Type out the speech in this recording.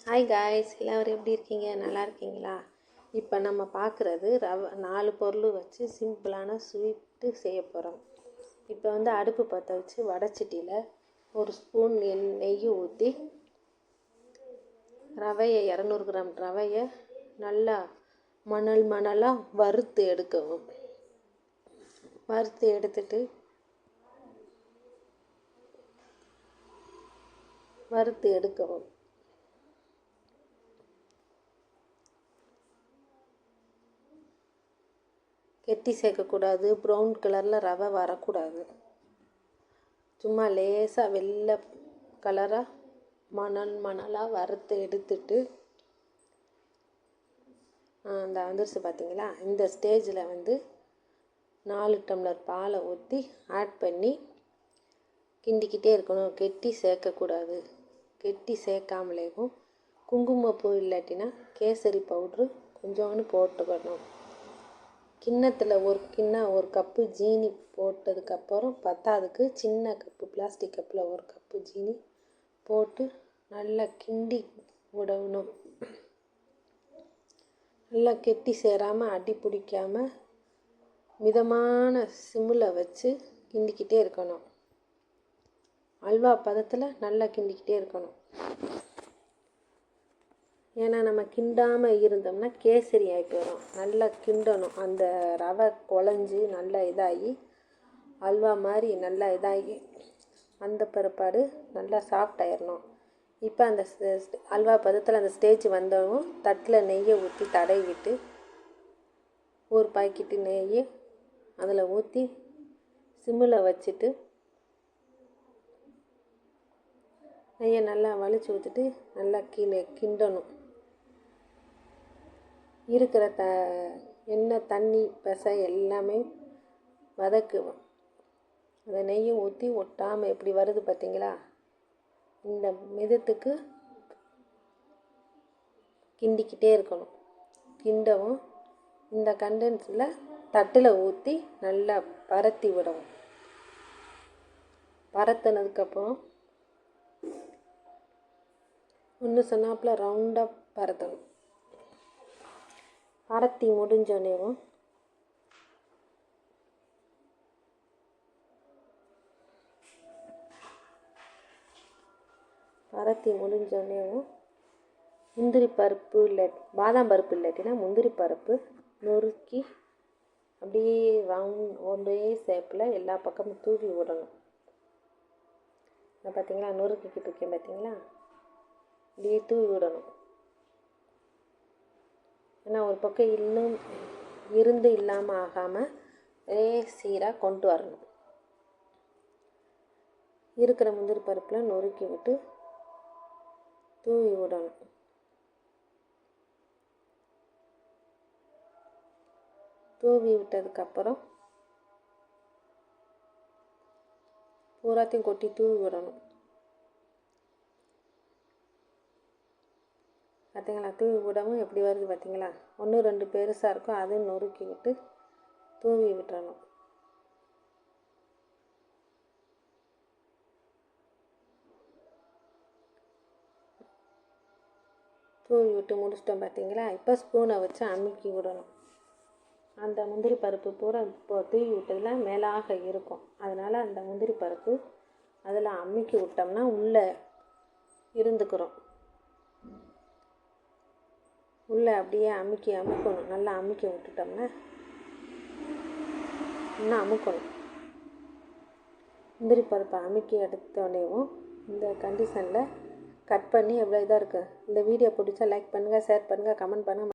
Hi guys, எல்லோரும் எப்படி இருக்கீங்க? நல்லா இருக்கீங்களா? இப்போ நம்ம பார்க்குறது 4 பொருள் வச்சு சிம்பிளான ஸ்வீட்டு செய்ய போகிறோம். இப்போ அடுப்பு பற்ற வச்சு வடைச்சட்டியில் 1 ஸ்பூன் நெய் ஊற்றி ரவையை 200 கிராம் ரவையை நல்லா மணலாக வறுத்து எடுக்கவும். வறுத்து எடுக்கவும். கெட்டி சேர்க்கக்கூடாது. ப்ரௌன் கலரில் ரவை வரக்கூடாது. சும்மா லேசாக வெள்ளை கலராக மணலாக வறுத்து எடுத்துட்டு அந்த வந்துருச்சு பார்த்தீங்களா? இந்த ஸ்டேஜில் 4 டம்ளர் பாலை ஊற்றி ஆட் பண்ணி கிண்டிக்கிட்டே இருக்கணும். கெட்டி சேர்க்கக்கூடாது. கெட்டி சேர்க்காமலேயும் குங்குமப்பூ இல்லாட்டினா கேசரி பவுட்ரு கொஞ்சோண்டு போட்டுக்கணும். கிண்ணத்தில் ஒரு கப்பு ஜீனி போட்டதுக்கப்புறம் பத்தாவதுக்கு சின்ன கப்பு பிளாஸ்டிக் கப்பில் 1 கப்பு ஜீனி போட்டு நல்லா கிண்டி விடணும். நல்லா கெட்டி சேராமல் அடி பிடிக்காமல் மிதமான சிம்மில் வச்சு கிண்டிக்கிட்டே இருக்கணும். அல்வா பதத்தில் நல்லா கிண்டிக்கிட்டே இருக்கணும். ஏன்னா நம்ம கிண்டாமல் இருந்தோம்னா கேசரி ஆகிட்டு வரும். நல்லா கிண்டணும். அந்த ரவை குழஞ்சி நல்லா இதாகி அல்வா மாதிரி நல்லா இதாகி அந்த பிற்பாடு நல்லா சாஃப்ட் ஆயிடணும். இப்போ அந்த அல்வா பதத்தில் அந்த ஸ்டேஜ் வந்தவும் தட்டில் நெய்யை ஊற்றி தடவி விட்டு 1 பாக்கெட்டு நெய் அதில் ஊற்றி சிம்மில் வச்சுட்டு நெய்யை நல்லா வலிச்சு ஊற்றிட்டு நல்லா கிண்டணும். இருக்கிற எண்ணெய் தண்ணி பசை எல்லாமே வதக்குவோம். அந்த நெய்யும் ஊற்றி ஒட்டாமல் எப்படி வருது பார்த்தீங்களா? இந்த மிதத்துக்கு கிண்டிக்கிட்டே இருக்கணும். கிண்டவும் இந்த கண்டென்ஸில் தட்டில் ஊற்றி நல்லா பரத்தி விடவும். பரத்தினதுக்கப்புறம் ஒன்று சொன்னாப்பில் ரவுண்டாக பரத்தணும். பரத்தி முடிஞ்சோடனேவும் முந்திரி பருப்பு பாதாம் பருப்பு இல்லாட்டினா முந்திரி பருப்பு நொறுக்கி அப்படியே ஒரே ஷேப்பில் எல்லா பக்கமும் தூவி விடணும். பார்த்தீங்களா? நொறுக்கிக்கிட்டு இருக்கேன் பார்த்தீங்களா? அப்படியே தூவி விடணும். ஏன்னா ஒரு பக்கம் இருந்து இல்லாமல் ஆகாமல் சீராக கொண்டு வரணும். இருக்கிற முந்திரி பருப்பில் நொறுக்கி விட்டு தூவி விடணும். தூவி விட்டதுக்கப்புறம் பூராத்தையும் கொட்டி தூவி விடணும். பார்த்தீங்களா? தூவி விடவும் எப்படி வருது பார்த்தீங்களா? 1 2 பெருசாக இருக்கும், அதுவும் நொறுக்கி விட்டு தூவி விட்டுறணும். தூவி விட்டு முடிச்சிட்டோம் பார்த்தீங்களா? இப்போ ஸ்பூனை வச்சு அமுக்கி விடணும். அந்த முந்திரி பருப்பு பூரா இப்போ தூவி விட்டதில் மேலாக இருக்கும். அதனால் அந்த முந்திரி பருப்பு அதில் அமுக்கி விட்டோம்னா உள்ளே இருந்துக்கிறோம். உள்ளே அப்படியே அமுக்கணும். நல்லா அமுக்கி விட்டுட்டோம்னா இன்னும் அமுக்கணும். முந்திரி பருப்பை அமுக்கி எடுத்தோடனேவும் இந்த கண்டிஷனில் கட் பண்ணி எவ்வளோ இதாக இருக்குது. இந்த வீடியோ பிடிச்சா லைக் பண்ணுங்கள், ஷேர் பண்ணுங்கள், கமெண்ட் பண்ணுங்கள்.